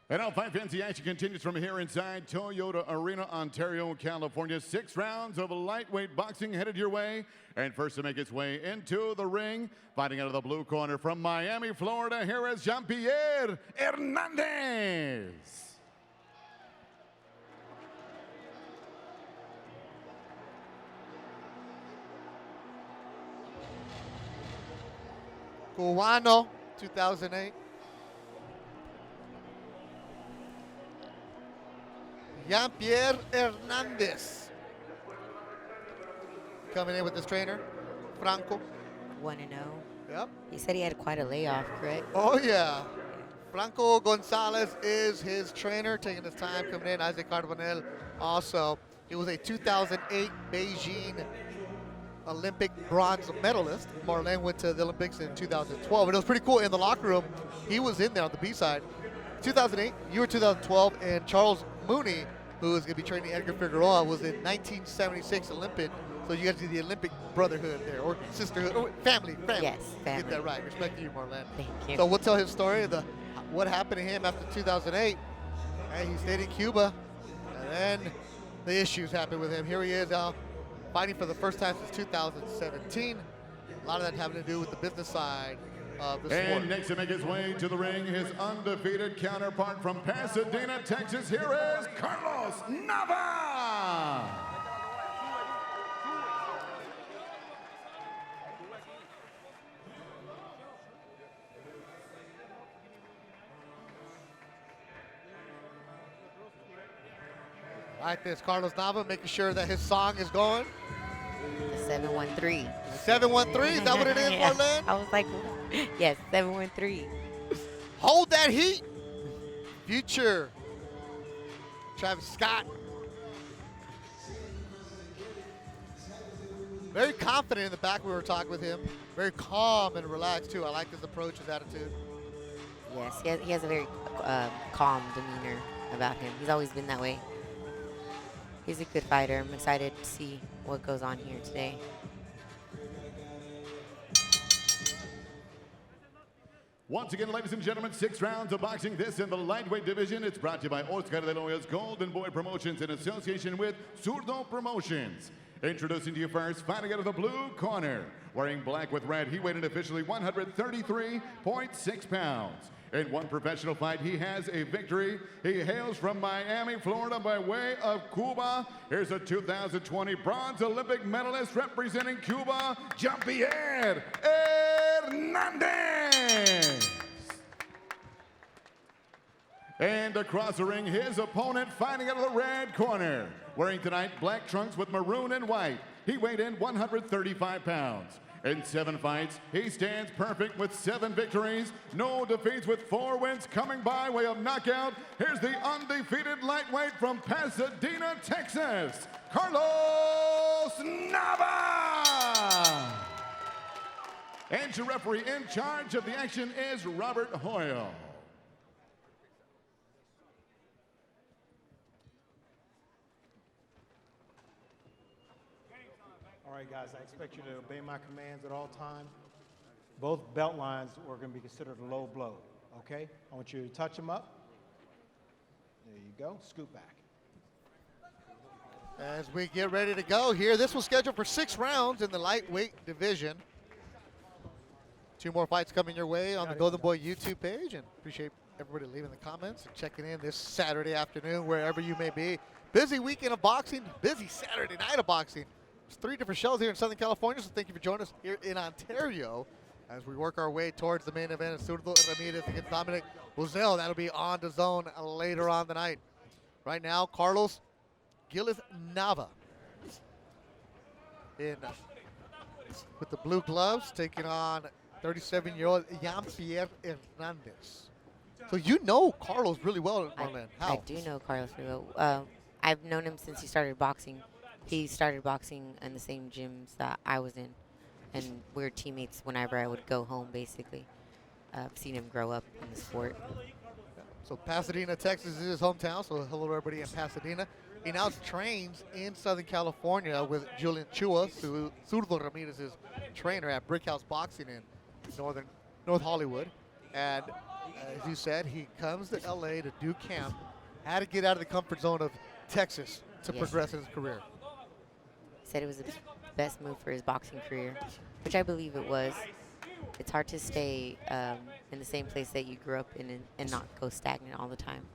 And now fight fancy action continues from here inside Toyota Arena, Ontario, California. 6 rounds of lightweight boxing headed your way. And first to make its way into the ring, fighting out of the blue corner from Miami, Florida, here is YAMIER Hernandez. Cubano, 2008. YAMIER Hernandez. Coming in with his trainer, Franco. 1-0. Yep. He said he had quite a layoff, correct? Oh, yeah. Franco Gonzalez is his trainer, taking his time coming in. Isaac Carbonell also. He was a 2008 Beijing Olympic bronze medalist. Marlene went to the Olympics in 2012. And it was pretty cool. In the locker room, he was in there on the B side. 2008, you were 2012, and Charles Mooney, who is going to be training Edgar Figueroa, was in 1976 Olympic. So you guys do the Olympic brotherhood there, or sisterhood, or family. Yes, family. Get that right. Respect to you, Marlene. Thank you. So we'll tell his story, what happened to him after 2008. Hey, he stayed in Cuba, and then the issues happened with him. Here he is now, fighting for the first time since 2017. A lot of that having to do with the business side of the sport. And next to make his way to the ring, his undefeated counterpart from Pasadena, Texas, here is Carlos NAVA. All right, there's Carlos Nava making sure that his song is going. The 713. 713, is that what it is, Yeah. Marlene? I was like, yes, 713. Hold that heat. Future. Travis Scott. Very confident in the back. We were talking with him. Very calm and relaxed, too. I like his approach, his attitude. Yes, he has a very calm demeanor about him. He's always been that way. He's a good fighter. I'm excited to see what goes on here today. Once again, ladies and gentlemen, 6 rounds of boxing. This in the lightweight division. It's brought to you by Oscar de Loya's Golden Boy Promotions in association with Zurdo Promotions. Introducing to you first, fighting out of the blue corner. Wearing black with red, he weighed in officially 133.6 pounds. In one professional fight, he has a victory. He hails from Miami, Florida by way of Cuba. Here's a 2020 bronze Olympic medalist representing Cuba, YAMIER Hernandez. And across the ring, his opponent fighting out of the red corner. Wearing tonight black trunks with maroon and white. He weighed in 135 pounds. In 7 fights, he stands perfect with 7 victories, no defeats with 4 wins coming by way of knockout. Here's the undefeated lightweight from Pasadena, Texas, Carlos NAVA. And your referee in charge of the action is Robert Hoyle. All right, guys, I expect you to obey my commands at all times. Both belt lines are going to be considered a low blow, okay? I want you to touch them up. There you go. Scoot back. As we get ready to go here, this was scheduled for 6 rounds in the lightweight division. 2 more fights coming your way on the Golden Boy YouTube page, and appreciate everybody leaving the comments and checking in this Saturday afternoon, wherever you may be. Busy weekend of boxing, busy Saturday night of boxing. There's 3 different shows here in Southern California, so thank you for joining us here in Ontario as we work our way towards the main event. Zurdo Ramirez against Dominic Buzel. That'll be on DAZN later on the night. Right now, Carlos Gilles Nava in with the blue gloves, taking on 37-year-old YAMIER Hernandez. So you know Carlos really well, Marlene. How? I do know Carlos really well. I've known him since he started boxing. He started boxing in the same gyms that I was in, and we were teammates whenever I would go home, basically. I've seen him grow up in the sport. So Pasadena, Texas is his hometown, so hello to everybody in Pasadena. He now trains in Southern California with Julian Chua, Zurdo Ramirez's trainer at Brick House Boxing in North Hollywood. And as you said, he comes to LA to do camp, had to get out of the comfort zone of Texas to Yes. progress in his career. Said it was the best move for his boxing career, which I believe it was. It's hard to stay in the same place that you grew up in and not go stagnant all the time.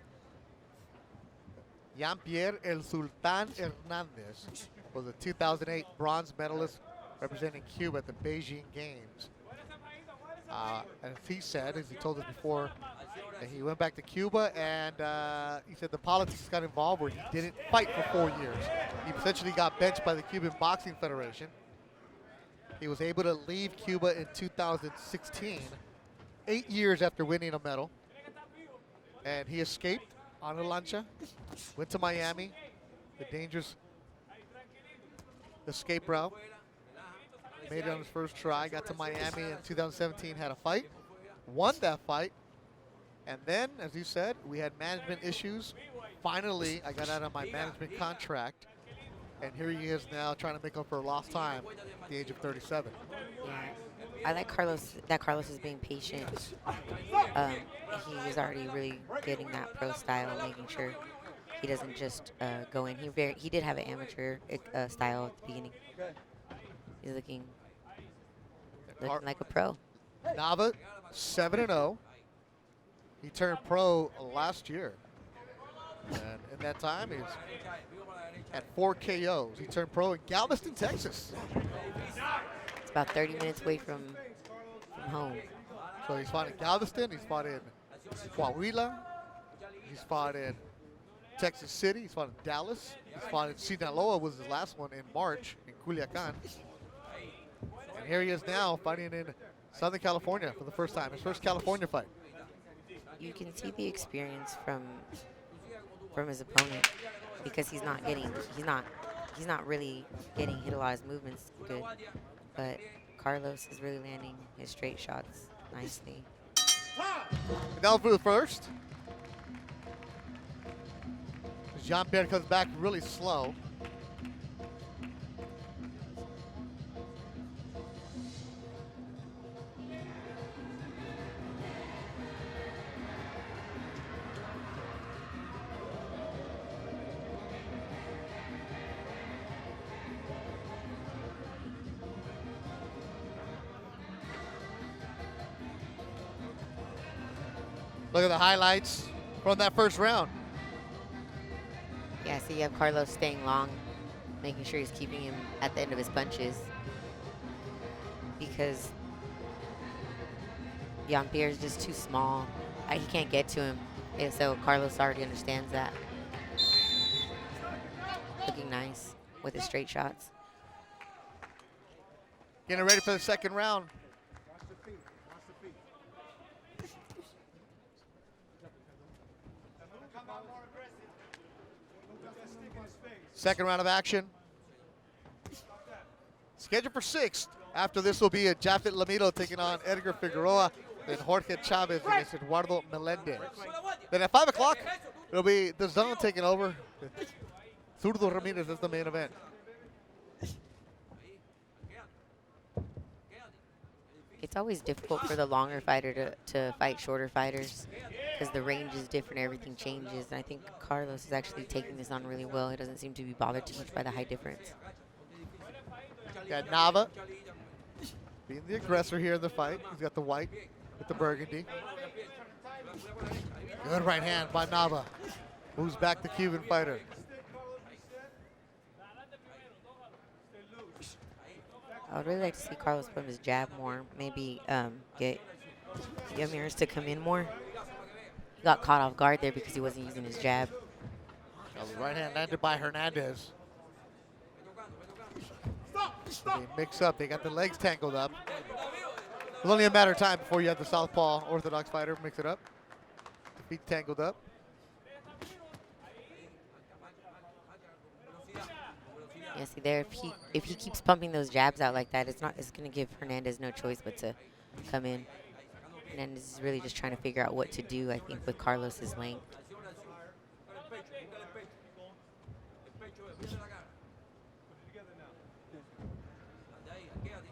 YAMIER El Sultan Hernandez was a 2008 bronze medalist representing Cuba at the Beijing Games. As he said, as he told us before, that he went back to Cuba and he said the politics got involved where he didn't fight for 4 years. He essentially got benched by the Cuban Boxing Federation. He was able to leave Cuba in 2016, 8 years after winning a medal. And he escaped on a lancha, went to Miami, the dangerous escape route. Made it on his first try, got to Miami in 2017, had a fight, won that fight. And then, as you said, we had management issues. Finally, I got out of my management contract. And here he is now trying to make up for lost time at the age of 37. Yeah, I like Carlos. That Carlos is being patient. He is already really getting that pro style, making sure he doesn't just go in. He did have an amateur style at the beginning. He's looking like a pro. NAVA 7-0. He turned pro last year. And in that time, he's at 4 KOs. He turned pro in Galveston, Texas. It's about 30 minutes away from home. So he's fought in Galveston. He's fought in Coahuila. He's fought in Texas City. He's fought in Dallas. He's fought in Sinaloa, was his last one in March in Culiacan. And here he is now fighting in Southern California for the first time. His first California fight. You can see the experience from his opponent because he's not really getting hit a lot of his movements good. But Carlos is really landing his straight shots nicely. Down for the first. Jean-Pierre comes back really slow. Look at the highlights from that first round. Yeah, so you have Carlos staying long, making sure he's keeping him at the end of his punches. Because Jean-Pierre is just too small. He can't get to him. And so Carlos already understands that. Looking nice with his straight shots. Getting ready for the second round. Second round of action. Scheduled for 6. After this will be a Japhet Lamido taking on Edgar Figueroa. Then Jorge Chavez against Eduardo Melendez. Then at 5 o'clock, it'll be DAZN taking over. Zurdo Ramirez is the main event. It's always difficult for the longer fighter to fight shorter fighters because the range is different, everything changes. And I think Carlos is actually taking this on really well. He doesn't seem to be bothered too much by the high difference. Got Nava being the aggressor here in the fight. He's got the white with the burgundy. Good right hand by Nava. Moves back the Cuban fighter. I would really like to see Carlos put his jab more. Maybe get YAMIER to come in more. He got caught off guard there because he wasn't using his jab. Right hand landed by Hernandez. They mix up. They got the legs tangled up. It's only a matter of time before you have the southpaw orthodox fighter mix it up. The feet tangled up. Yeah, see there, if he keeps pumping those jabs out like that, it's going to give Hernandez no choice but to come in. Hernandez is really just trying to figure out what to do, I think, with Carlos's length.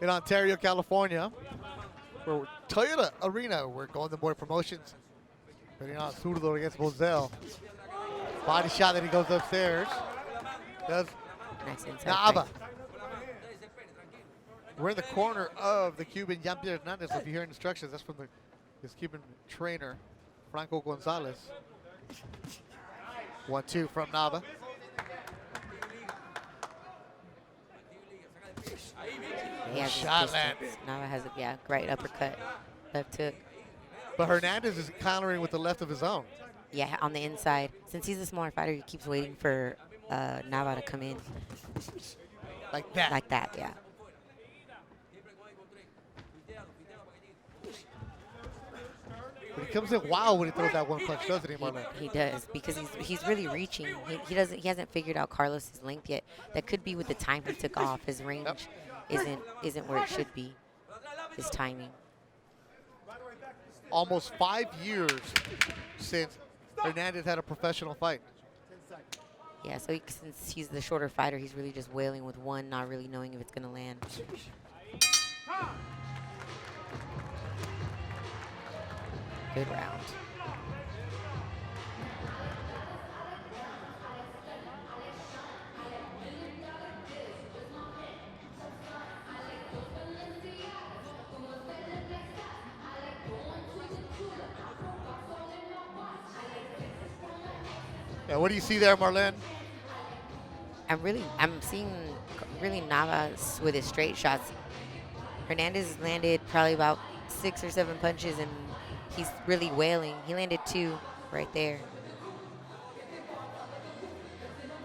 In Ontario, California, for Toyota Arena, where Golden Boy Promotions Putting on Zurdo against Bozell. Body shot, then he goes upstairs. Does Nice inside Nava. frame. We're in the corner of the Cuban YAMIER Hernandez. If you hear instructions, that's from his Cuban trainer, Franco Gonzalez. 1-2 from Nava. He has his Shot distance. landed. Nava has a great uppercut, left hook. But Hernandez is countering with the left of his own. Yeah, on the inside. Since he's a smaller fighter, he keeps waiting for Nava to come in. Like that. Like that, yeah. But he comes in wild when he throws that one punch, doesn't he, Marlon? He does, because he's really reaching. He hasn't figured out Carlos's length yet. That could be with the time he took off. His range isn't where it should be. His timing. Almost 5 years since Hernandez had a professional fight. Yeah, so since he's the shorter fighter, he's really just wailing with one, not really knowing if it's going to land. Good round. Yeah, what do you see there, Marlene? I'm seeing really Navas with his straight shots. Hernandez landed probably about 6 or 7 punches, and he's really wailing. He landed 2 right there.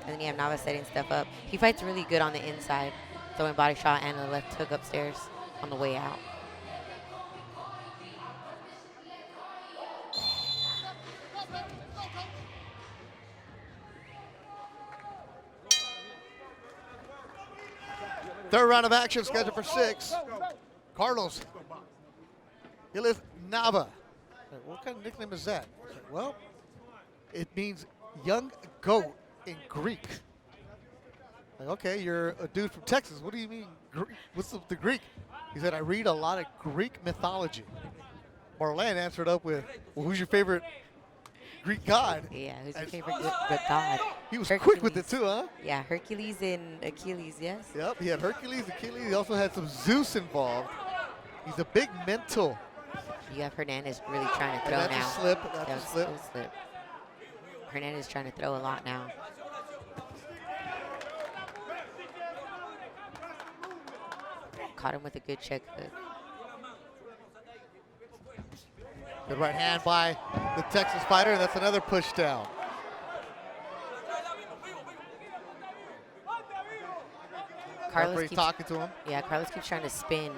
And then you have Navas setting stuff up. He fights really good on the inside, throwing body shot and a left hook upstairs on the way out. Third round of action scheduled for 6. Carlos. He lives Nava. What kind of nickname is that? Well, it means young goat in Greek. Like, okay, you're a dude from Texas. What do you mean? What's the Greek? He said, I read a lot of Greek mythology. Marlene answered up with, well, who's your favorite Greek god? Yeah, who's your favorite good god? He was Hercules. quick with it too, huh? Yeah, Hercules and Achilles, yes. Yep, he had Hercules, Achilles. He also had some Zeus involved. He's a big mental. You have Hernandez really trying to throw That's now. a slip. That That's a was slip. a slip. Hernandez trying to throw a lot now. Caught him with a good check hook. Good right hand by the Texas fighter, and that's another push down. Carlos Referee keeps, talking to him. yeah, Carlos keeps trying to spin.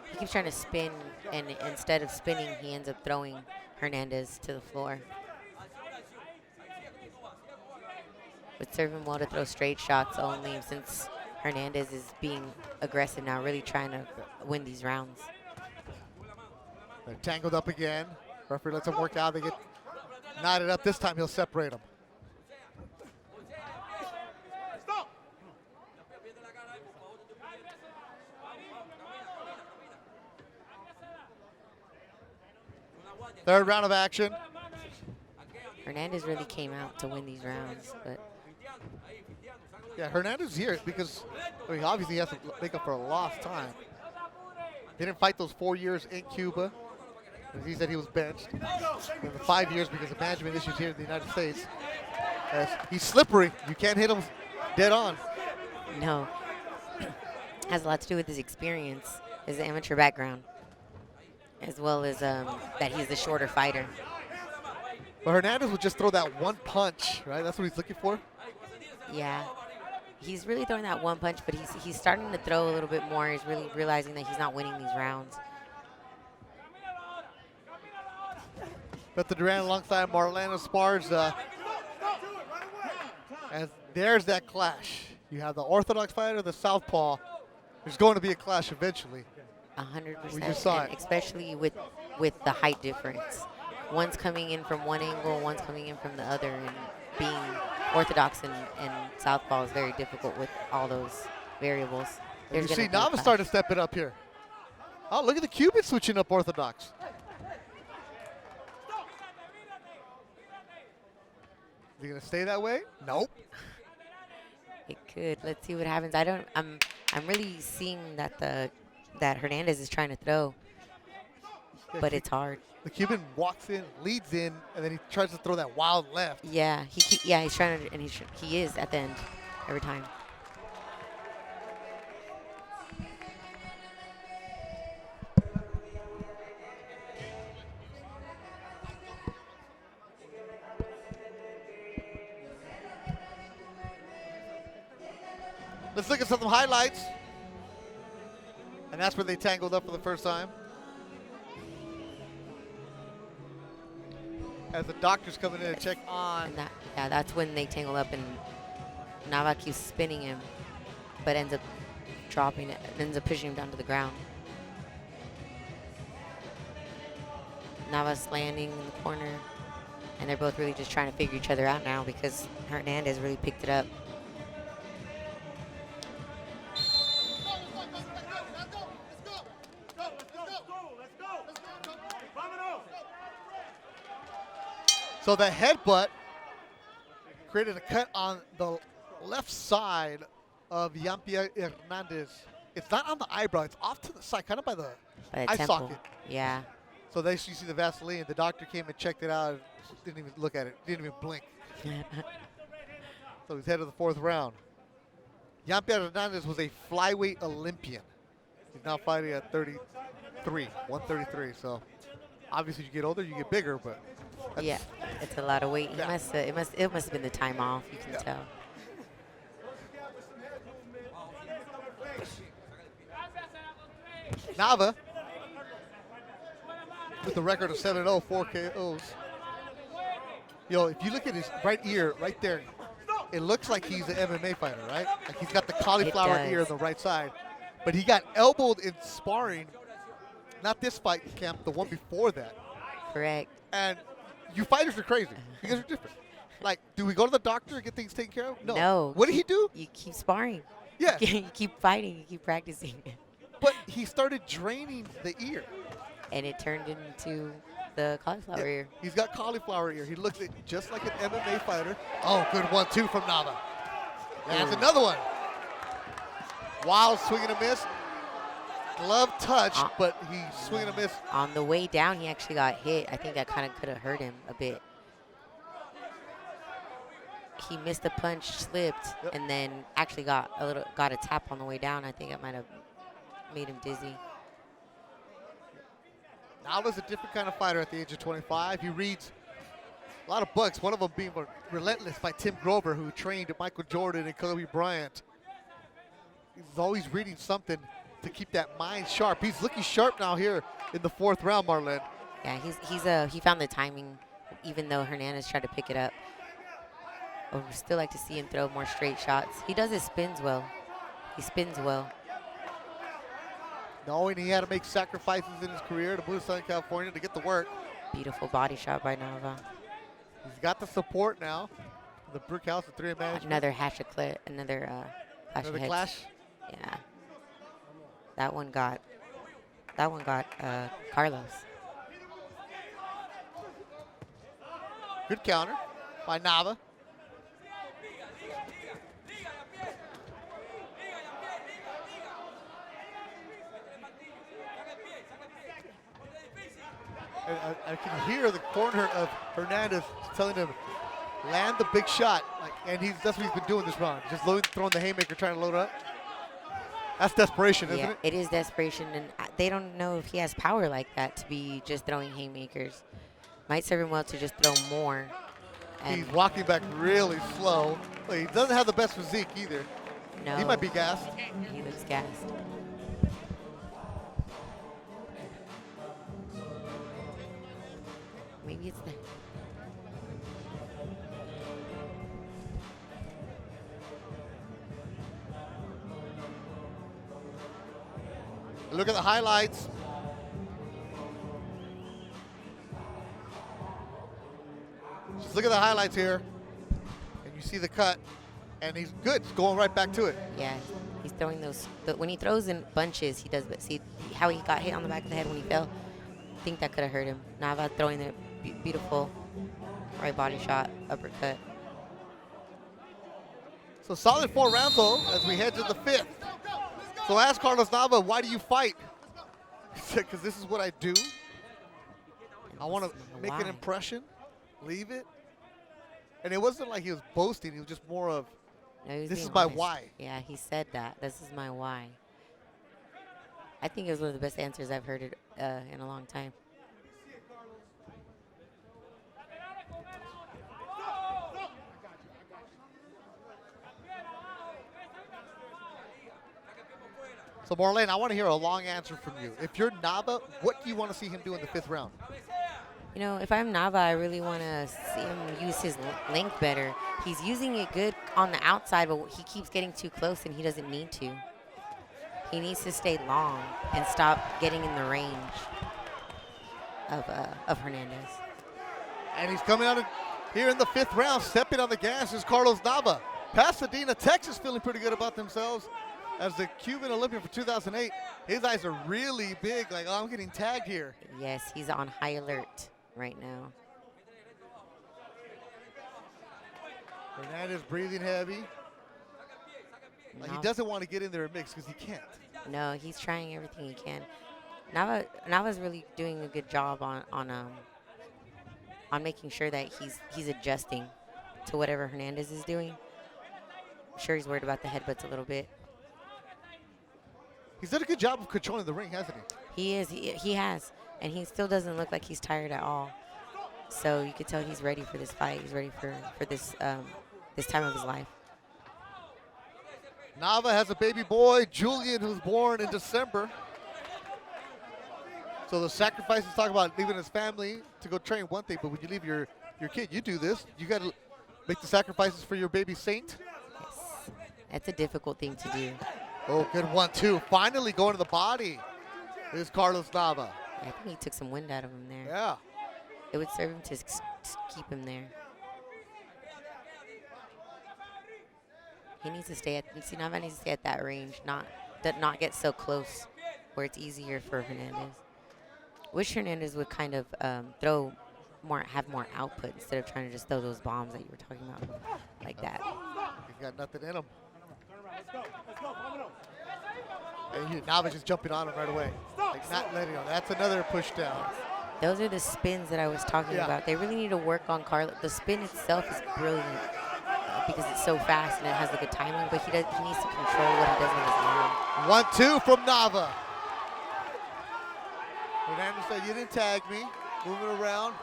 He keeps trying to spin, and instead of spinning, he ends up throwing Hernandez to the floor. Would serve him well to throw straight shots only, since Hernandez is being aggressive now, really trying to win these rounds. They're tangled up again. Referee lets them work out. They get knotted up. This time he'll separate them. Third round of action. Hernandez really came out to win these rounds, but Yeah, Hernandez is here because, I mean, obviously he has to make up for a lost time. He didn't fight those 4 years in Cuba. He said he was benched. And the 5 years because of management issues here in the United States. As he's slippery. You can't hit him dead on. no. Has a lot to do with his experience, his amateur background, as well as that he's the shorter fighter. But Hernandez would just throw that one punch, right? That's what he's looking for. Yeah. He's really throwing that one punch, but he's starting to throw a little bit more. He's really realizing that he's not winning these rounds. But Duran alongside Marlena Esparza. And there's that clash. You have the orthodox fighter, the southpaw. There's going to be a clash eventually. 100%. We just saw and it. especially with the height difference. One's coming in from one angle, one's coming in from the other, and being orthodox and southpaw is very difficult with all those variables. You There's see gonna be a Nava clash. starting to step it up here. Oh, look at the Cuban switching up orthodox. he going to stay that way? Nope. It could. Let's see what happens. I'm really seeing that that Hernandez is trying to throw, but it's hard. The Cuban walks in, leads in, and then he tries to throw that wild left. Yeah, he's trying to, and he is at the end every time. Let's look at some highlights. And that's where they tangled up for the first time. As the doctor's coming in to check on. And that's when they tangle up, and Nava keeps spinning him, but ends up dropping it, ends up pushing him down to the ground. Nava's landing in the corner, and they're both really just trying to figure each other out now because Hernandez really picked it up. So the headbutt created a cut on the left side of YAMIER Hernandez. It's not on the eyebrow. It's off to the side, kind of by the eye temple. socket. Yeah. So there you see the Vaseline. The doctor came and checked it out. Didn't even look at it. Didn't even blink. So he's head of the 4th round. YAMIER Hernandez was a flyweight Olympian. He's now fighting at 133. So obviously, you get older, you get bigger, but yeah, it's a lot of weight. Yeah. It must have been the time off. You can tell. NAVA with a record of 7-0, 4 KOs. Yo, if you look at his right ear, right there, it looks like he's an MMA fighter, right? Like he's got the cauliflower ear on the right side. But he got elbowed in sparring, not this fight camp, the one before that. Correct. And you fighters are crazy. You guys are different. Like, do we go to the doctor and get things taken care of? No. No. What did he do? You keep sparring. Yeah. You keep fighting. You keep practicing. But he started draining the ear. And it turned into the cauliflower ear. He's got cauliflower ear. He looks just like an MMA fighter. Oh, good 1-2 from NAVA. That's another one. Wild swing and a miss. Glove touch, but he swing and a miss. On the way down, he actually got hit. I think that kind of could have hurt him a bit. He missed a punch, slipped, and then actually got a tap on the way down. I think it might have made him dizzy. Nava's a different kind of fighter at the age of 25. He reads a lot of books, one of them being Relentless by Tim Grover, who trained Michael Jordan and Kobe Bryant. He's always reading something to keep that mind sharp. He's looking sharp now here in the 4th round, Marlene. Yeah, he found the timing, even though Hernandez tried to pick it up. I would still like to see him throw more straight shots. He does his spins well. He spins well. Knowing he had to make sacrifices in his career to move to Southern California to get the work. Beautiful body shot by Nava. He's got the support now. The brick house, the 3 management. Another clash of heads. Clash. Yeah. That one got Carlos. Good counter by Nava. And I can hear the corner of Hernandez telling him, land the big shot. And that's what he's been doing this round. Just throwing the haymaker, trying to load up. That's desperation, isn't it? It is desperation, and they don't know if he has power like that to be just throwing haymakers. Might serve him well to just throw more. He's walking back really slow. But he doesn't have the best physique either. No. He might be gassed. He looks gassed. Maybe it's the... Look at the highlights. Just look at the highlights here. And you see the cut. And he's good. He's going right back to it. Yeah, he's throwing those. When he throws in bunches, he does. But see how he got hit on the back of the head when he fell? I think that could have hurt him. Nava throwing the beautiful right body shot, uppercut. So solid 4 rounds, though, as we head to the 5th. So ask Carlos Nava, why do you fight? He said, because this is what I do. I want to make an impression, leave it. And it wasn't like he was boasting. He was just more of, No, he was this being is my honest. why. Yeah, he said that. This is my why. I think it was one of the best answers I've heard it, in a long time. So Marlene, I want to hear a long answer from you. If you're Nava, what do you want to see him do in the 5th round? You know, if I'm Nava, I really want to see him use his length better. He's using it good on the outside, but he keeps getting too close, and he doesn't need to. He needs to stay long and stop getting in the range of Hernandez. And he's coming out here in the 5th round, stepping on the gas is Carlos Nava. Pasadena, Texas, feeling pretty good about themselves. As the Cuban Olympian for 2008, his eyes are really big, like, oh, I'm getting tagged here. Yes, he's on high alert right now. Hernandez breathing heavy. Like he Nav- doesn't want to get in there and mix because he can't. No, he's trying everything he can. Nava's really doing a good job on making sure that he's adjusting to whatever Hernandez is doing. I'm sure he's worried about the headbutts a little bit. He's done a good job of controlling the ring, hasn't he? He is. He has. And he still doesn't look like he's tired at all. So you could tell he's ready for this fight. He's ready for this this time of his life. Nava has a baby boy, Julian, who's born in December. So the sacrifices talk about leaving his family to go train, one thing, but when you leave your kid, you do this. You got to make the sacrifices for your baby saint. Yes. That's a difficult thing to do. Oh, good 1-2. Finally going to the body is Carlos Nava. I think he took some wind out of him there. Yeah. It would serve him to keep him there. He needs to stay at. See, Nava needs to stay at that range, not get so close, where it's easier for Hernandez. Wish Hernandez would kind of have more output instead of trying to just throw those bombs that you were talking about, like that. He's got nothing in him. And Nava just jumping on him right away. Like not letting him. That's another push down. Those are the spins that I was talking about. They really need to work on Carlos. The spin itself is brilliant because it's so fast and it has a good timing, but he needs to control what he does with his arm. 1-2 from Nava. Hernandez said, you didn't tag me. Moving around.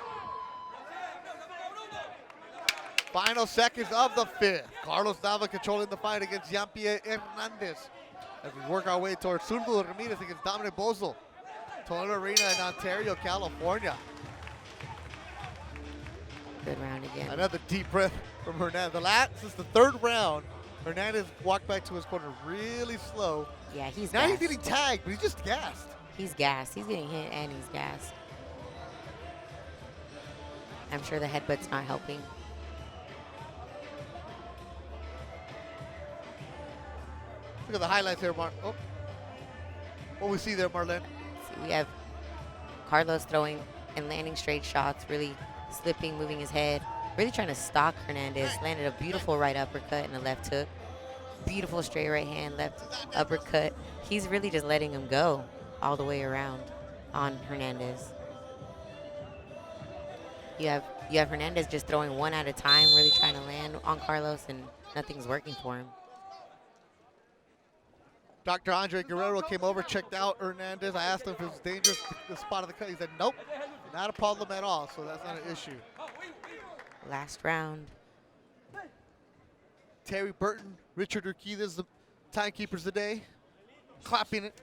Final seconds of the 5th. Carlos Nava controlling the fight against YAMIER Hernandez. As we work our way towards Zurdo Ramirez against Dominic Bozel. Total Arena in Ontario, California. Good round again. Another deep breath from Hernandez. This is the 3rd round. Hernandez walked back to his corner really slow. Yeah, he's Now gassed. he's getting tagged, but he's just gassed. He's gassed. He's getting hit and he's gassed. I'm sure the headbutt's not helping. Look at the highlights here, Mark. Oh. What we see there, Marlene? See, we have Carlos throwing and landing straight shots, really slipping, moving his head, really trying to stalk Hernandez. Landed a beautiful right uppercut and a left hook. Beautiful straight right hand, left uppercut. He's really just letting him go all the way around on Hernandez. You have Hernandez just throwing one at a time, really trying to land on Carlos, and nothing's working for him. Dr. Andre Guerrero came over, checked out Hernandez. I asked him if it was dangerous, the spot of the cut. He said, nope, not a problem at all, so that's not an issue. Last round. Terry Burton, Richard Urquidez, the timekeepers today. Clapping it,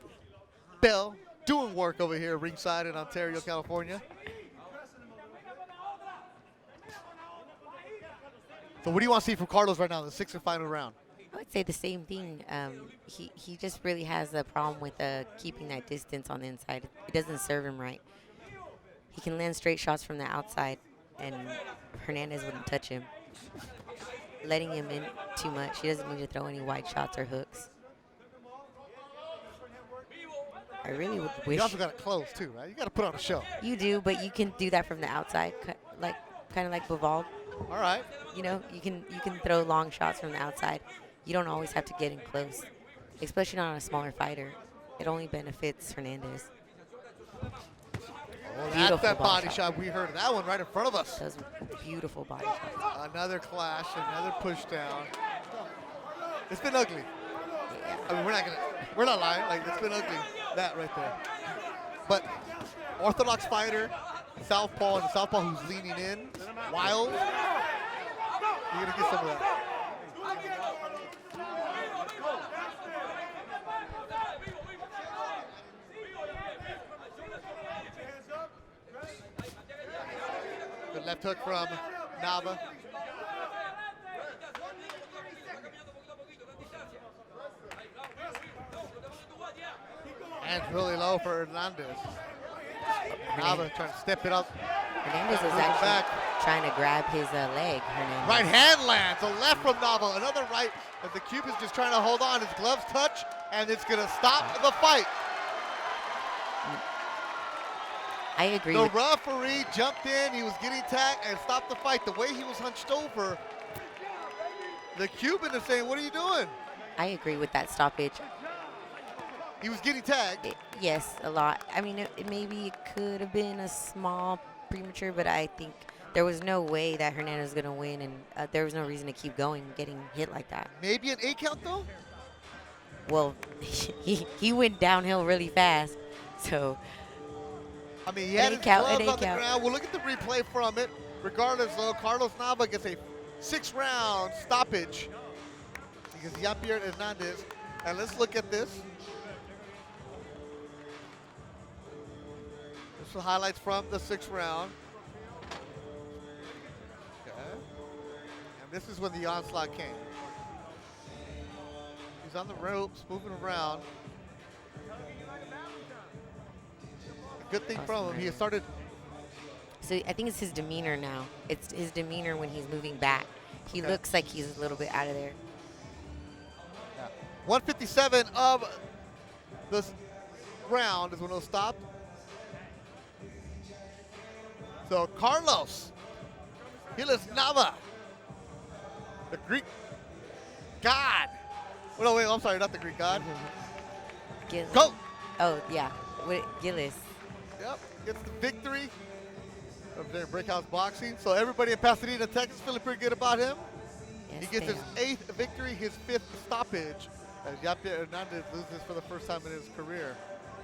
bell, doing work over here ringside in Ontario, California. So what do you want to see from Carlos right now in the 6th and final round? I would say the same thing. He just really has a problem with keeping that distance on the inside. It doesn't serve him right. He can land straight shots from the outside, and Hernandez wouldn't touch him. Letting him in too much. He doesn't need to throw any wide shots or hooks. I really would wish. You also got to close too, right? You got to put on a show. You do, but you can do that from the outside, kind of like Bivol. All right. You know, you can throw long shots from the outside. you don't always have to get in close, especially not on a smaller fighter. It only benefits Hernandez. Oh, that's that body shot. We heard that one right in front of us. Those beautiful body shots. Another clash, another push down. It's been ugly. Yeah. I mean, we're not lying. Like, it's been ugly. That right there. But orthodox fighter, southpaw, and the southpaw who's leaning in, wild. You're gonna get some of that. Good left hook from NAVA. Hands really low for Hernandez. NAVA trying to step it up. Hernandez is actually trying to grab his leg. Hernandez. Right hand lands, a left from NAVA, another right. As the Cuban's just trying to hold on. His gloves touch, and it's going to stop the fight. I agree. The referee jumped in. He was getting tagged and stopped the fight. The way he was hunched over, the Cuban is saying, "What are you doing?" I agree with that stoppage. He was getting tagged. Yes, a lot. I mean, maybe it could have been a small premature, but I think there was no way that Hernandez was going to win, and there was no reason to keep going, getting hit like that. Maybe an 8 count, though? Well, he went downhill really fast, so... I mean, he had his gloves on the ground. We'll look at the replay from it. Regardless, though, Carlos Nava gets a 6-round stoppage against YAMIER Hernandez. And let's look at this. This is highlights from the 6th round. Okay. And this is when the onslaught came. He's on the ropes, moving around. Good thing from him. He started. So I think it's his demeanor now. It's his demeanor when he's moving back. He looks like he's a little bit out of there. Yeah. 157 of this round is when it'll stop. So Carlos Nava, the Greek god. Oh, no, wait, I'm sorry, not the Greek god. Gillis. Go. Oh, yeah. Gillis. Yep, gets the victory over there in Breakhouse Boxing. So everybody in Pasadena, Texas, feeling pretty good about him. Yes, He gets his 8th victory, his 5th stoppage, as YAMIER Hernandez loses for the first time in his career.